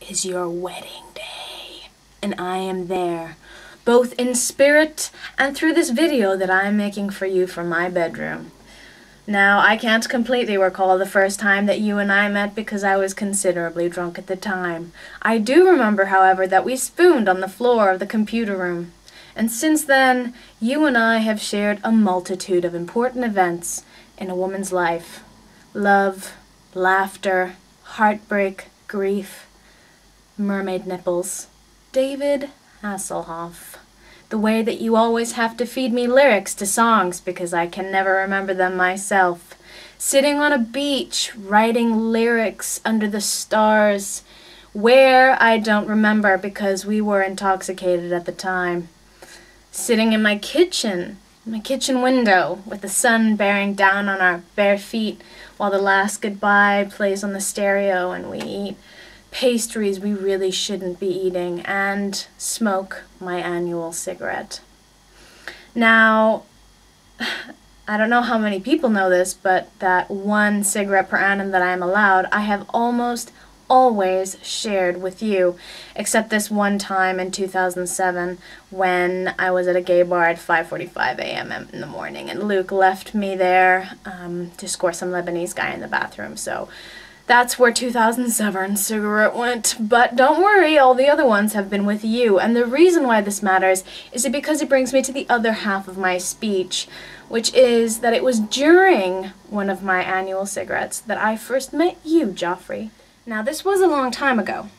is your wedding day. And I am there, both in spirit and through this video that I'm making for you from my bedroom. Now, I can't completely recall the first time that you and I met because I was considerably drunk at the time. I do remember, however, that we spooned on the floor of the computer room. And since then, you and I have shared a multitude of important events in a woman's life. Love, laughter, heartbreak, grief, mermaid nipples. David Hasselhoff. The way that you always have to feed me lyrics to songs because I can never remember them myself. Sitting on a beach, writing lyrics under the stars. Where, I don't remember because we were intoxicated at the time. Sitting in my kitchen window, with the sun bearing down on our bare feet while the last goodbye plays on the stereo and we eat pastries we really shouldn't be eating, and smoke my annual cigarette. Now, I don't know how many people know this, but that 1 cigarette per annum that I am allowed, I have almost always shared with you, except this one time in 2007 when I was at a gay bar at 5:45 a.m. in the morning, and Luke left me there to score some Lebanese guy in the bathroom, so that's where 2007 cigarette went. But don't worry, all the other ones have been with you. And the reason why this matters is because it brings me to the other half of my speech, which is that it was during one of my annual cigarettes that I first met you, Joffrey. Now, this was a long time ago,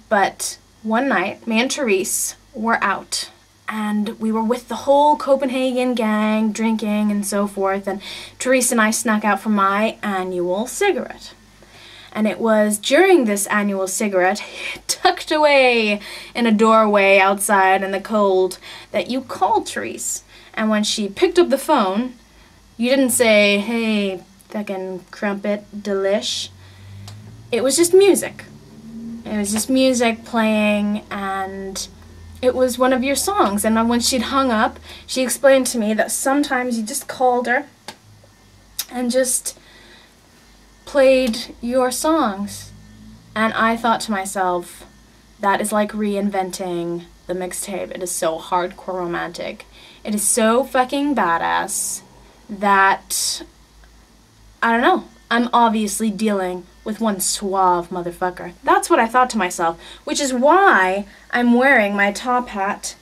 but one night, me and Therese were out, and we were with the whole Copenhagen gang, drinking and so forth, and Therese and I snuck out for my annual cigarette. And it was during this annual cigarette, tucked away in a doorway outside in the cold, that you called Therese. And when she picked up the phone, you didn't say, "Hey, fucking crumpet, delish." It was just music. It was just music playing, and it was one of your songs. And when she'd hung up, she explained to me that sometimes you just called her and just played your songs. And I thought to myself, that is like reinventing the mixtape. It is so hardcore romantic. It is so fucking badass that, I don't know, I'm obviously dealing with one suave motherfucker. That's what I thought to myself, which is why I'm wearing my top hat,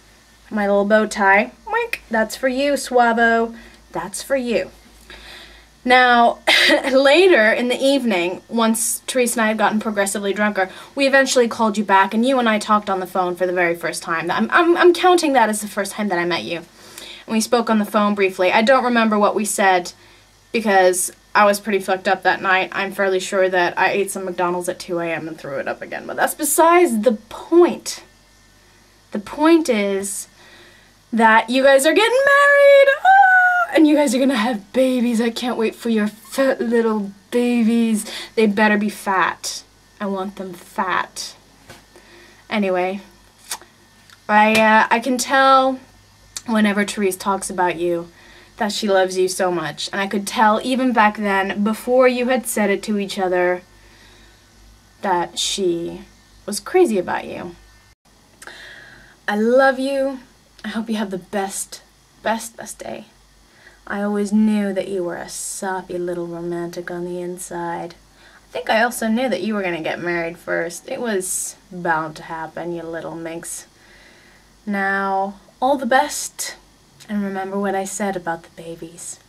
my little bow tie. Wink, that's for you, Suavo. That's for you. Now, later in the evening, once Therese and I had gotten progressively drunker, we eventually called you back, and you and I talked on the phone for the very first time. I'm counting that as the first time that I met you. And we spoke on the phone briefly. I don't remember what we said because I was pretty fucked up that night. I'm fairly sure that I ate some McDonald's at 2 a.m. and threw it up again, but that's besides the point. The point is that you guys are getting married! And you guys are gonna have babies. I can't wait for your fat little babies. They better be fat. I want them fat. Anyway, I can tell whenever Therese talks about you that she loves you so much. And I could tell even back then, before you had said it to each other, that she was crazy about you. I love you. I hope you have the best day. I always knew that you were a soppy little romantic on the inside. I think I also knew that you were going to get married first. It was bound to happen, you little minx. Now, all the best, and remember what I said about the babies.